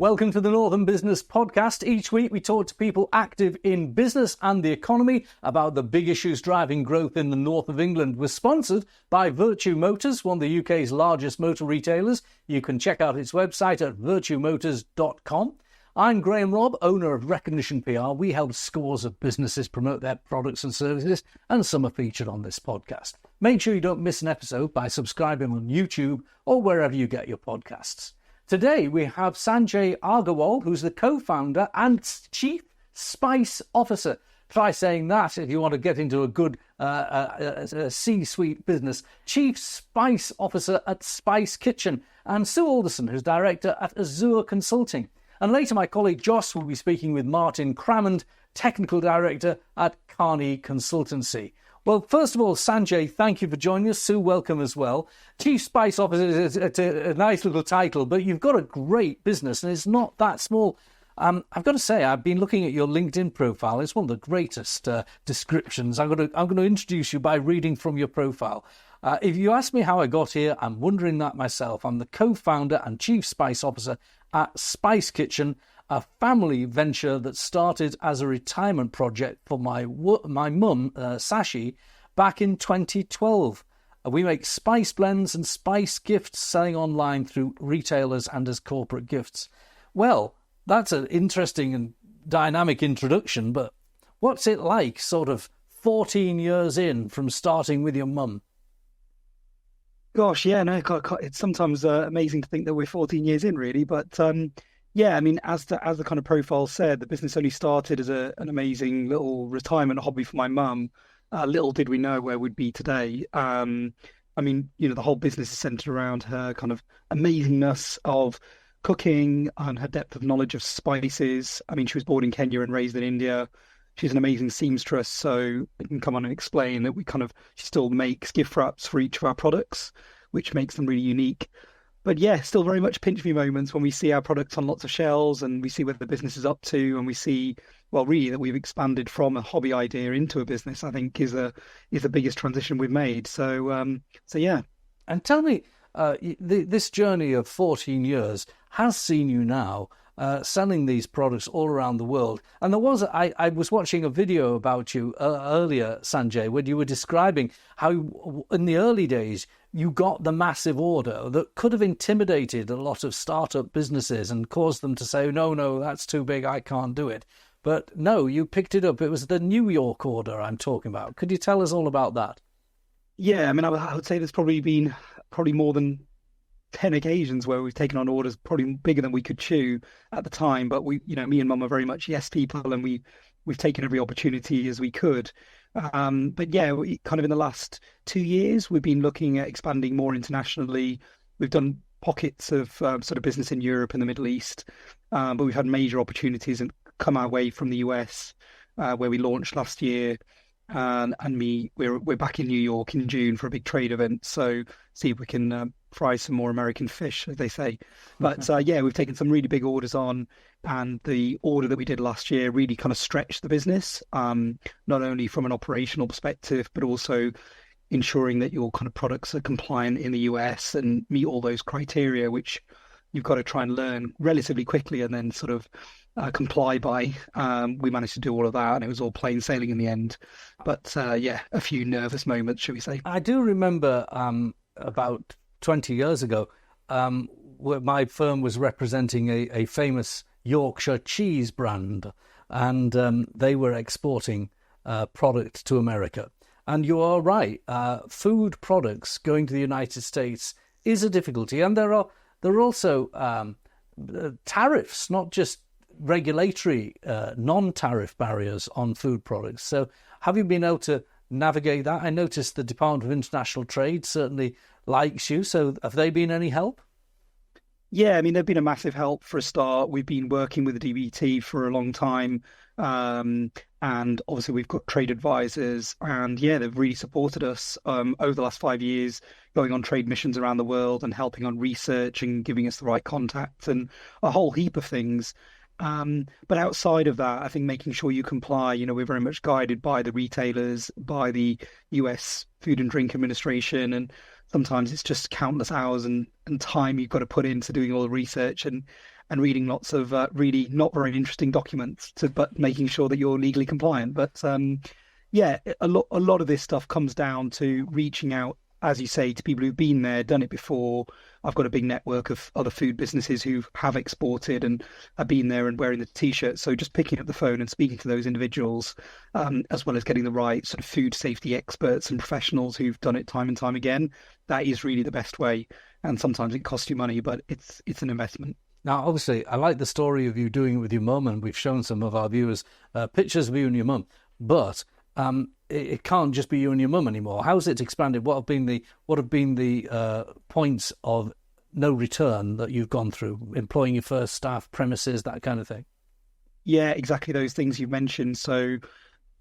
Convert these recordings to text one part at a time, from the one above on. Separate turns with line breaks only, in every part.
Welcome to the Northern Business Podcast. Each week we talk to people active in business and the economy about the big issues driving growth in the north of England. We're sponsored by Virtue Motors, one of the UK's largest motor retailers. You can check out its website at virtuemotors.com. I'm Graham Robb, owner of Recognition PR. We help scores of businesses promote their products and services, and some are featured on this podcast. Make sure you don't miss an episode by subscribing on YouTube or wherever you get your podcasts. Today we have Sanjay Aggarwal, who's the co-founder and Chief Spice Officer. Try saying that if you want to get into a good C-suite business. Chief Spice Officer at Spice Kitchen. And Sue Alderson, who's Director at Azure Consulting. And later my colleague Joss will be speaking with Martin Crammond, Technical Director at Carney Consultancy. Well, first of all, Sanjay, thank you for joining us. Sue, welcome as well. Chief Spice Officer is a nice little title, but you've got a great business and it's not that small. I've got to say, I've been looking at your LinkedIn profile. It's one of the greatest descriptions. I'm going to introduce you by reading from your profile. If you ask me how I got here, I'm wondering that myself. I'm the co-founder and Chief Spice Officer at Spice Kitchen, a family venture that started as a retirement project for my mum, Sashi, back in 2012. We make spice blends and spice gifts selling online through retailers and as corporate gifts. Well, that's an interesting and dynamic introduction, but what's it like sort of 14 years in from starting with your mum?
Gosh, yeah, no, it's sometimes amazing to think that we're 14 years in, really, but... Yeah, I mean, as the kind of profile said, the business only started as an amazing little retirement hobby for my mum. Little did we know where we'd be today. I mean, you know, the whole business is centered around her kind of amazingness of cooking and her depth of knowledge of spices. I mean, she was born in Kenya and raised in India. She's an amazing seamstress, so I can come on and explain that she still makes gift wraps for each of our products, which makes them really unique. But yeah, still very much pinch me moments when we see our products on lots of shelves and we see where the business is up to, and we see, well, really that we've expanded from a hobby idea into a business. I think is the biggest transition we've made. So yeah.
And tell me, this journey of 14 years has seen you now selling these products all around the world. And I was watching a video about you earlier, Sanjay, when you were describing how in the early days you got the massive order that could have intimidated a lot of startup businesses and caused them to say, no, that's too big, I can't do it. But no, you picked it up. It was the New York order I'm talking about. Could you tell us all about that?
Yeah, I mean, I would say there's probably been more than 10 occasions where we've taken on orders probably bigger than we could chew at the time. But me and Mum are very much yes people, and we've taken every opportunity as we could. But yeah, kind of in the last 2 years, we've been looking at expanding more internationally. We've done pockets of sort of business in Europe and the Middle East, but we've had major opportunities and come our way from the US, where we launched last year. We're back in New York in June for a big trade event. So see if we can fry some more American fish, as they say. But yeah, we've taken some really big orders on, and the order that we did last year really kind of stretched the business, not only from an operational perspective, but also ensuring that your kind of products are compliant in the US and meet all those criteria, which you've got to try and learn relatively quickly and then sort of comply by. We managed to do all of that, and it was all plain sailing in the end. But yeah, a few nervous moments, shall we say.
I do remember about 20 years ago, where my firm was representing a famous Yorkshire cheese brand, and they were exporting product to America. And you are right, food products going to the United States is a difficulty, and there are also tariffs, not just regulatory non-tariff barriers on food products. So have you been able to navigate that? I noticed the Department of International Trade certainly likes you. So have they been any help?
Yeah, I mean, they've been a massive help for a start. We've been working with the DBT for a long time. And obviously we've got trade advisors, and yeah, they've really supported us over the last 5 years, going on trade missions around the world and helping on research and giving us the right contacts and a whole heap of things. But outside of that, I think making sure you comply, we're very much guided by the retailers, by the US Food and Drink Administration, and sometimes it's just countless hours and time you've got to put into doing all the research. And and reading lots of really not very interesting documents, but making sure that you're legally compliant. But yeah, a lot of this stuff comes down to reaching out, as you say, to people who've been there, done it before. I've got a big network of other food businesses who have exported and have been there and wearing the T-shirt. So just picking up the phone and speaking to those individuals, as well as getting the right sort of food safety experts and professionals who've done it time and time again, that is really the best way. And sometimes it costs you money, but it's an investment.
Now, obviously, I like the story of you doing it with your mum, and we've shown some of our viewers pictures of you and your mum. But it can't just be you and your mum anymore. How's it expanded? What have been the points of no return that you've gone through? Employing your first staff, premises, that kind of thing.
Yeah, exactly those things you've mentioned. So,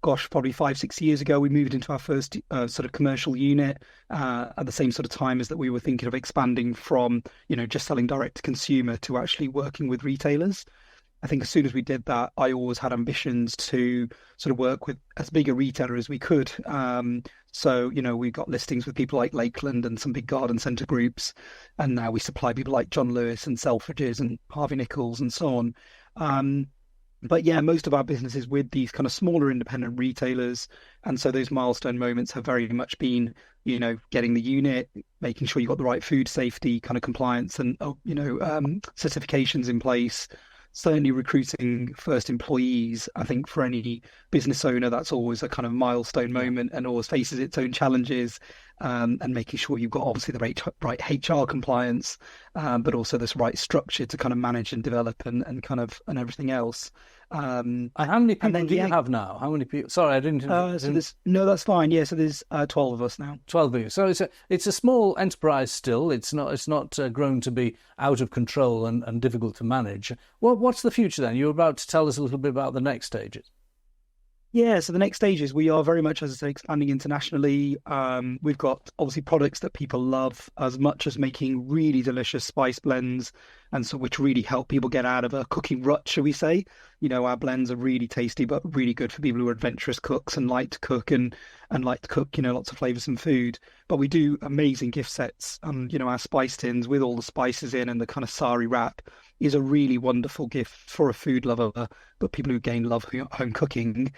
gosh, probably 5-6 years ago, we moved into our first sort of commercial unit at the same sort of time as that we were thinking of expanding from, just selling direct to consumer to actually working with retailers. I think as soon as we did that, I always had ambitions to sort of work with as big a retailer as we could. So, we got listings with people like Lakeland and some big garden centre groups. And now we supply people like John Lewis and Selfridges and Harvey Nichols and so on. But yeah, most of our business is with these kind of smaller independent retailers. And so those milestone moments have very much been, getting the unit, making sure you've got the right food safety kind of compliance and, certifications in place. Certainly recruiting first employees. I think for any business owner, that's always a kind of milestone moment and always faces its own challenges, and making sure you've got obviously the right HR compliance, but also this right structure to kind of manage and develop and everything else.
And how many people do you have now? How many people? Sorry, I didn't.
No, that's fine. Yeah, so there's 12 of us now.
12 of you. So it's a small enterprise still. It's not grown to be out of control and difficult to manage. What's the future then? You're about to tell us a little bit about the next stages.
Yeah, so the next stages, we are very much, as I say, expanding internationally. We've got obviously products that people love as much as making really delicious spice blends, and so which really help people get out of a cooking rut, shall we say. Our blends are really tasty, but really good for people who are adventurous cooks and like to cook and like to cook, lots of flavoursome food. But we do amazing gift sets, and our spice tins with all the spices in and the kind of sari wrap is a really wonderful gift for a food lover, but people who again love home cooking.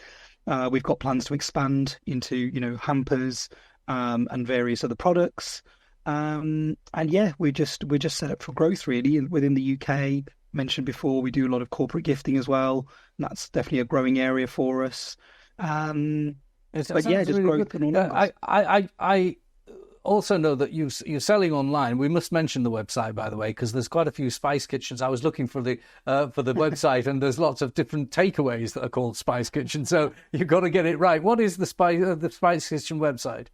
We've got plans to expand into, hampers and various other products. And yeah, we're just set up for growth really within the UK. Mentioned before, we do a lot of corporate gifting as well. And that's definitely a growing area for us. But yeah, just really growth.
I also know that you're selling online. We must mention the website, by the way, because there's quite a few spice kitchens. I was looking for the website, and there's lots of different takeaways that are called spice kitchen. So you've got to get it right. What is the spice kitchen website?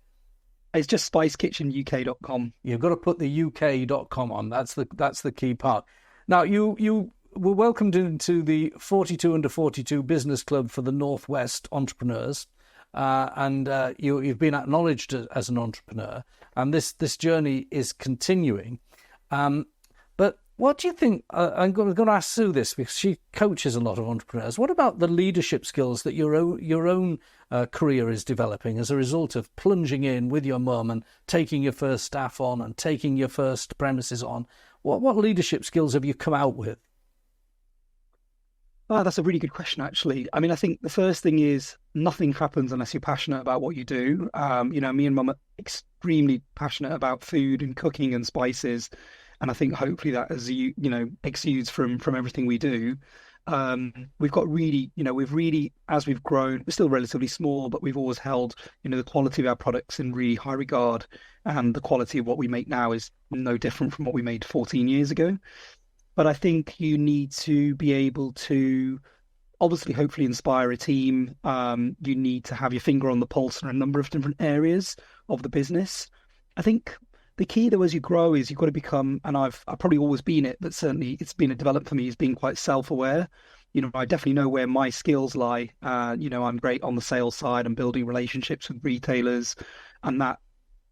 It's just spicekitchenuk.com.
You've got to put the uk.com on. That's the key part. Now you were welcomed into the 42 under 42 business club for the Northwest entrepreneurs. And you've been acknowledged as an entrepreneur, and this journey is continuing. But what do you think? I'm going to ask Sue this because she coaches a lot of entrepreneurs. What about the leadership skills that your own career is developing as a result of plunging in with your mum and taking your first staff on and taking your first premises on? What leadership skills have you come out with?
Oh, that's a really good question, actually. I mean, I think the first thing is nothing happens unless you're passionate about what you do. Me and Mum are extremely passionate about food and cooking and spices. And I think hopefully that exudes from everything we do. We've got really, as we've grown, we're still relatively small, but we've always held, the quality of our products in really high regard. And the quality of what we make now is no different from what we made 14 years ago. But I think you need to be able to obviously hopefully inspire a team. You need to have your finger on the pulse in a number of different areas of the business. I think the key though as you grow is you've got to become, and I've probably always been it, but certainly it's been a development for me, is being quite self-aware. I definitely know where my skills lie. I'm great on the sales side and building relationships with retailers, and that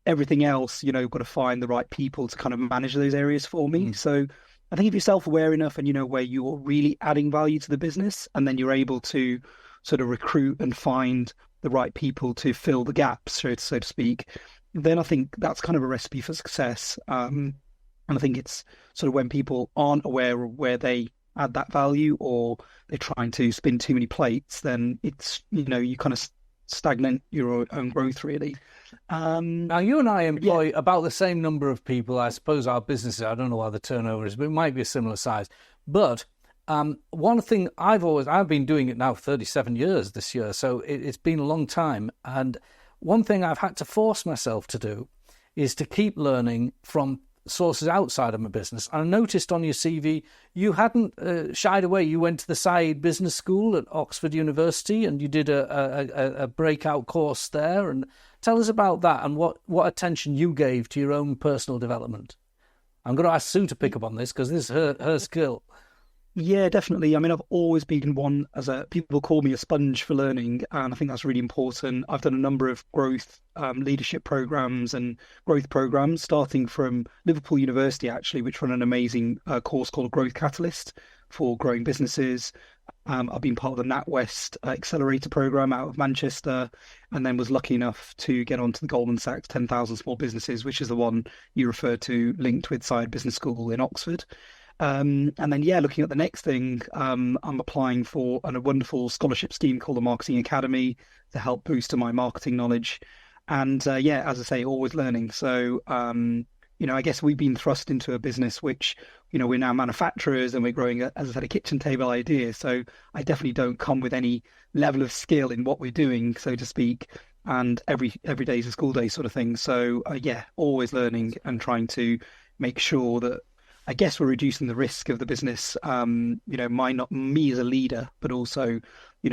everything else, got to find the right people to kind of manage those areas for me. So I think if you're self-aware enough and you know where you're really adding value to the business, and then you're able to sort of recruit and find the right people to fill the gaps, so to speak, then I think that's kind of a recipe for success. And I think it's sort of when people aren't aware of where they add that value, or they're trying to spin too many plates, then it's, you kind of stagnate your own growth, really.
Now, you and I employ about the same number of people. I suppose our businesses, I don't know what the turnover is, but it might be a similar size. But one thing I've been doing it now 37 years this year, so it's been a long time. And one thing I've had to force myself to do is to keep learning from sources outside of my business. I noticed on your CV you hadn't shied away. You went to the Said Business School at Oxford University, and you did a breakout course there. And tell us about that and what attention you gave to your own personal development. I'm going to ask Sue to pick up on this because this is her skill.
Yeah, definitely. I mean, I've always been one people call me a sponge for learning, and I think that's really important. I've done a number of growth leadership programs and growth programs, starting from Liverpool University, actually, which run an amazing course called Growth Catalyst for growing businesses. I've been part of the NatWest Accelerator program out of Manchester, and then was lucky enough to get onto the Goldman Sachs 10,000 Small Businesses, which is the one you referred to, linked with Said Business School in Oxford. And then, looking at the next thing, I'm applying for a wonderful scholarship scheme called the Marketing Academy to help boost my marketing knowledge. And as I say, always learning. So, I guess we've been thrust into a business which, we're now manufacturers and we're growing, as I said, a kitchen table idea. So I definitely don't come with any level of skill in what we're doing, so to speak. And every day is a school day sort of thing. So, always learning and trying to make sure that, I guess, we're reducing the risk of the business, not me as a leader, but also,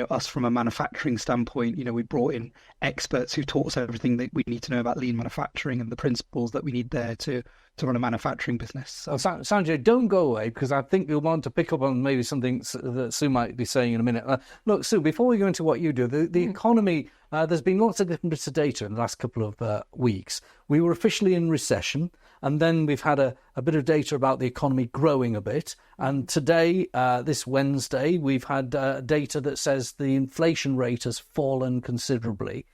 us from a manufacturing standpoint. We brought in experts who taught us everything that we need to know about lean manufacturing and the principles that we need there to run a manufacturing business. So,
Sanjay, don't go away, because I think you'll want to pick up on maybe something that Sue might be saying in a minute. Look, Sue, before we go into what you do, the economy, there's been lots of different bits of data in the last couple of weeks. We were officially in recession. And then we've had a bit of data about the economy growing a bit. And today, this Wednesday, we've had data that says the inflation rate has fallen considerably.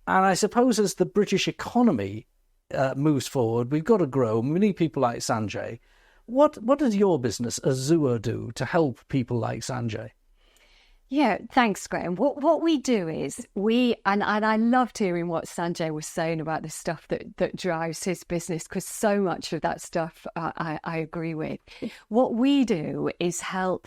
And I suppose as the British economy moves forward, we've got to grow. We need people like Sanjay. What does your business, Azure, do to help people like Sanjay?
Yeah, thanks, Graham. What we do is and I loved hearing what Sanjay was saying about the stuff that drives his business, because so much of that stuff I agree with. What we do is help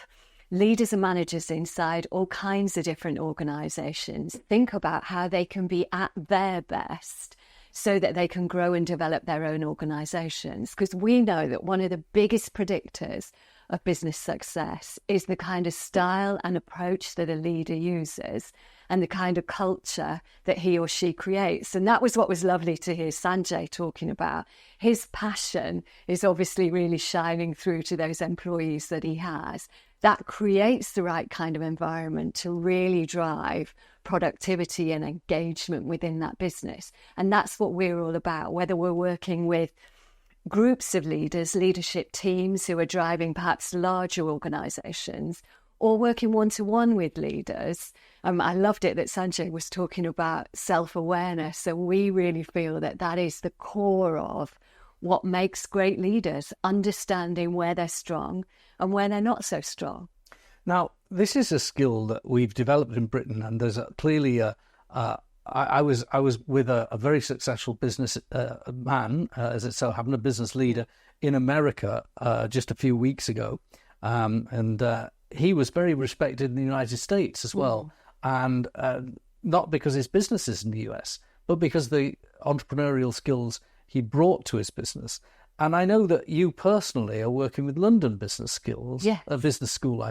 leaders and managers inside all kinds of different organisations think about how they can be at their best so that they can grow and develop their own organisations. Because we know that one of the biggest predictors of business success is the kind of style and approach that a leader uses and the kind of culture that he or she creates. And that was what was lovely to hear Sanjay talking about. His passion is obviously really shining through to those employees that he has. That creates the right kind of environment to really drive productivity and engagement within that business. And that's what we're all about, whether we're working with groups of leaders, leadership teams who are driving perhaps larger organisations, or working one-to-one with leaders. I loved it that Sanjay was talking about self-awareness. So we really feel that is the core of what makes great leaders, understanding where they're strong and where they're not so strong.
Now, this is a skill that we've developed in Britain, and there's clearly I was with a very successful business man, as it so happened, a business leader in America just a few weeks ago. And he was very respected in the United States as well. And not because his business is in the US, but because the entrepreneurial skills he brought to his business. And I know that you personally are working with London Business Skills, a business school,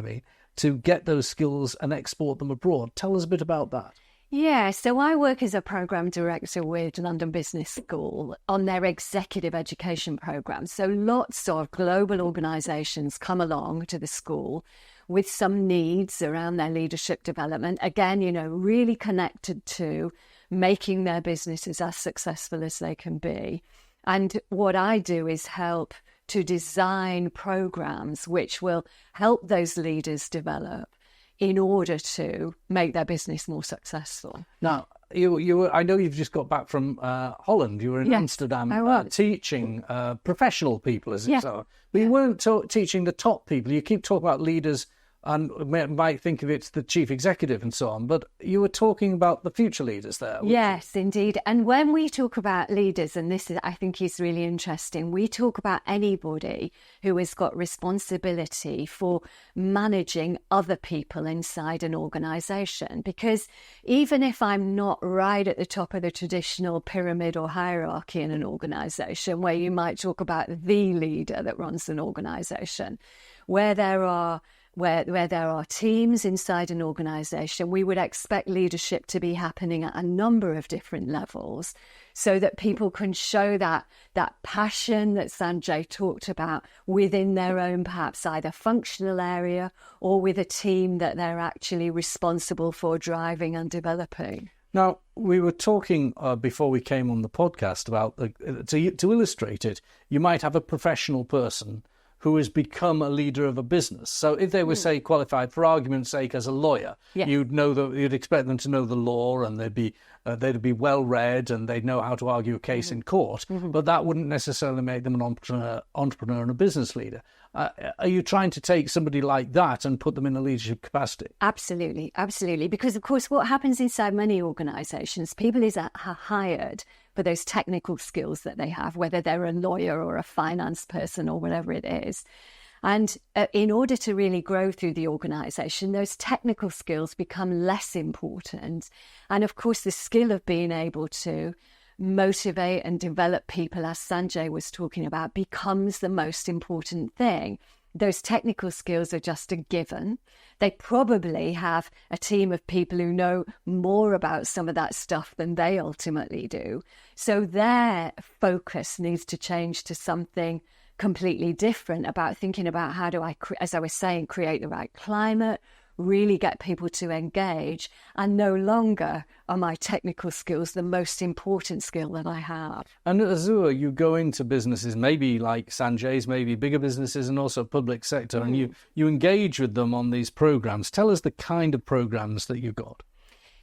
to get those skills and export them abroad. Tell us a bit about that.
Yeah, so I work as a programme director with London Business School on their executive education programme. So lots of global organisations come along to the school with some needs around their leadership development. Again, really connected to making their businesses as successful as they can be. And what I do is help to design programmes which will help those leaders develop in order to make their business more successful.
Now, I know you've just got back from Holland. You were in Amsterdam teaching professional people, as it so. But you weren't teaching the top people. You keep talking about leaders and might think of it the chief executive and so on, but you were talking about the future leaders there.
Yes, indeed. And when we talk about leaders, and this is, I think, is really interesting, we talk about anybody who has got responsibility for managing other people inside an organisation. Because even if I'm not right at the top of the traditional pyramid or hierarchy in an organisation, where you might talk about the leader that runs an organisation, where there are teams inside an organisation, we would expect leadership to be happening at a number of different levels so that people can show that passion that Sanjay talked about within their own, perhaps either functional area or with a team that they're actually responsible for driving and developing.
Now, we were talking before we came on the podcast about, to illustrate it, you might have a professional person who has become a leader of a business. So if they were, say, qualified, for argument's sake, as a lawyer, you'd expect them to know the law, and they'd be well read, and they'd know how to argue a case in court. But that wouldn't necessarily make them an entrepreneur and a business leader. Are you trying to take somebody like that and put them in a leadership capacity?
Absolutely, absolutely. Because, of course, what happens inside many organisations, people are hired for those technical skills that they have, whether they're a lawyer or a finance person or whatever it is. And in order to really grow through the organisation, those technical skills become less important. And, of course, the skill of being able to motivate and develop people, as Sanjay was talking about, becomes the most important thing. Those technical skills are just a given. They probably have a team of people who know more about some of that stuff than they ultimately do. So their focus needs to change to something completely different, about thinking about how do I, as I was saying, create the right climate, really get people to engage, and no longer are my technical skills the most important skill that I have.
And at Azure, you go into businesses, maybe like Sanjay's, maybe bigger businesses and also public sector, and you engage with them on these programs. Tell us the kind of programs that you got.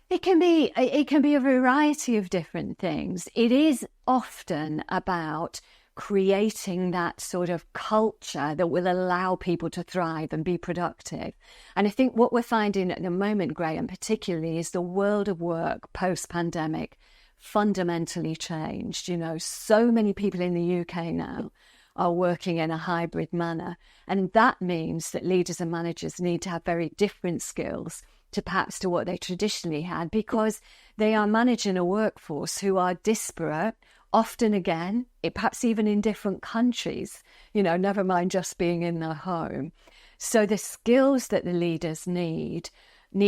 It can be a variety of different things. It is often about creating that sort of culture that will allow people to thrive and be productive. And I think what we're finding at the moment, Graham, particularly, is the world of work post-pandemic fundamentally changed. You know, so many people in the UK now are working in a hybrid manner. And that means that leaders and managers need to have very different skills to perhaps to what they traditionally had, because they are managing a workforce who are disparate, often again, perhaps even in different countries, you know, never mind just being in their home. So the skills that the leaders need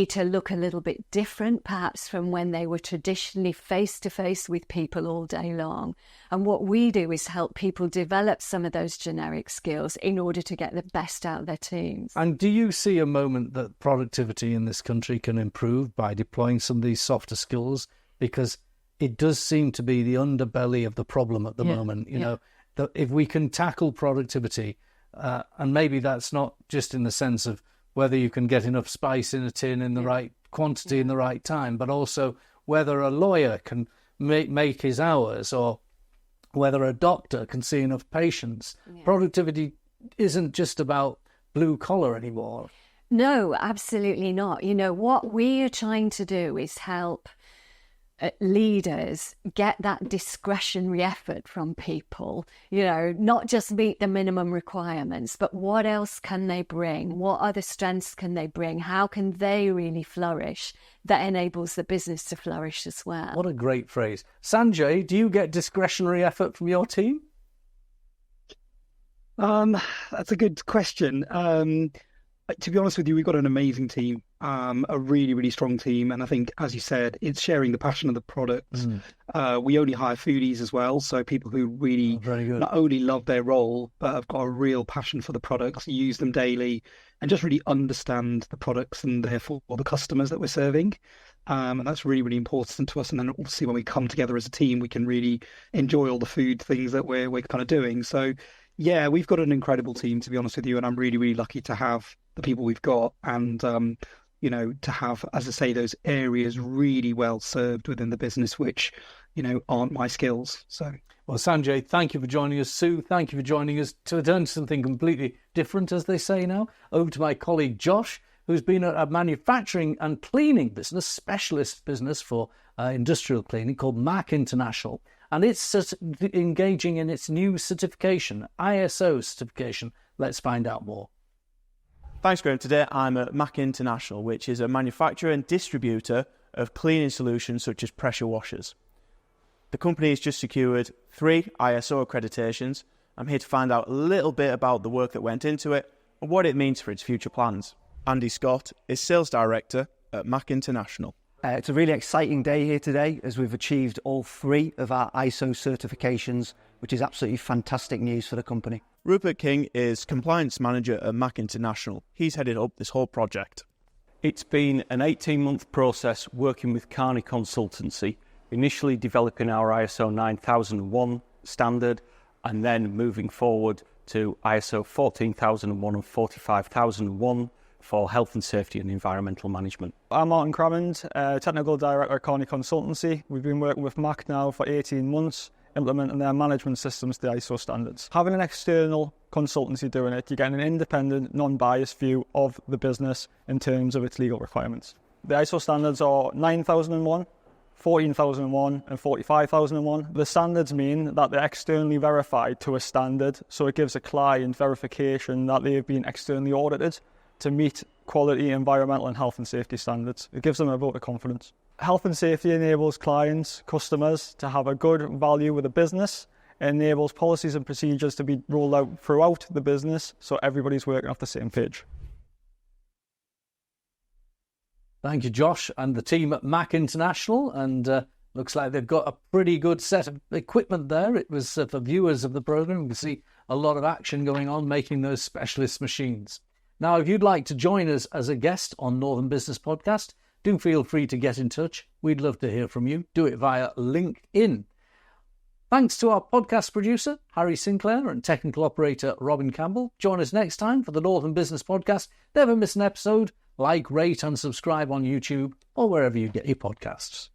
to look a little bit different, perhaps from when they were traditionally face-to-face with people all day long. And what we do is help people develop some of those generic skills in order to get the best out of their teams.
And do you see a moment that productivity in this country can improve by deploying some of these softer skills? Because it does seem to be the underbelly of the problem at the moment. You know, that if we can tackle productivity, and maybe that's not just in the sense of whether you can get enough spice in a tin in the right quantity in the right time, but also whether a lawyer can make his hours, or whether a doctor can see enough patients. Productivity isn't just about blue collar anymore.
No, absolutely not. You know, what we are trying to do is help leaders get that discretionary effort from people, you know, not just meet the minimum requirements, but what else can they bring? What other strengths can they bring? How can they really flourish? That enables the business to flourish as well.
What a great phrase. Sanjay, do you get discretionary effort from your team?
That's a good question. To be honest with you, we've got an amazing team, a really, really strong team. And I think, as you said, it's sharing the passion of the products. We only hire foodies as well. So people who really not only love their role, but have got a real passion for the products, use them daily, and just really understand the products and therefore the customers that we're serving. And that's really, really important to us. And then obviously when we come together as a team, we can really enjoy all the food things that we're kind of doing. So yeah, we've got an incredible team, to be honest with you. And I'm really, really lucky to have the people we've got. And to have, as I say, those areas really well served within the business, which, aren't my skills. So,
well, Sanjay, thank you for joining us. Sue, thank you for joining us. To turn to something completely different, as they say now, over to my colleague Josh, who's been a manufacturing and cleaning business, specialist business for industrial cleaning called Mac International. And it's engaging in its new certification, ISO certification. Let's find out more.
Thanks, Graham. Today I'm at Mac International, which is a manufacturer and distributor of cleaning solutions such as pressure washers. The company has just secured 3 ISO accreditations. I'm here to find out a little bit about the work that went into it and what it means for its future plans. Andy Scott is Sales Director at Mac International.
It's a really exciting day here today as we've achieved all 3 of our ISO certifications, which is absolutely fantastic news for the company.
Rupert King is Compliance Manager at Mac International. He's headed up this whole project.
It's been an 18-month process working with Carney Consultancy, initially developing our ISO 9001 standard and then moving forward to ISO 14001 and 45001 for health and safety and environmental management.
I'm Martin Crammond, Technical Director at Carney Consultancy. We've been working with Mac now for 18 months, implementing their management systems to ISO standards. Having an external consultancy doing it, you're getting an independent, non-biased view of the business in terms of its legal requirements. The ISO standards are 9001, 14001 and 45001. The standards mean that they're externally verified to a standard, so it gives a client verification that they have been externally audited to meet quality, environmental and health and safety standards. It gives them a vote of confidence. Health and safety enables clients, customers to have a good value with a business. It enables policies and procedures to be rolled out throughout the business so everybody's working off the same page.
Thank you, Josh, and the team at Mac International. And looks like they've got a pretty good set of equipment there. It was for viewers of the programme. You can see a lot of action going on making those specialist machines. Now, if you'd like to join us as a guest on Northern Business Podcast, do feel free to get in touch. We'd love to hear from you. Do it via LinkedIn. Thanks to our podcast producer, Harry Sinclair, and technical operator, Robin Campbell. Join us next time for the Northern Business Podcast. Never miss an episode. Like, rate and subscribe on YouTube or wherever you get your podcasts.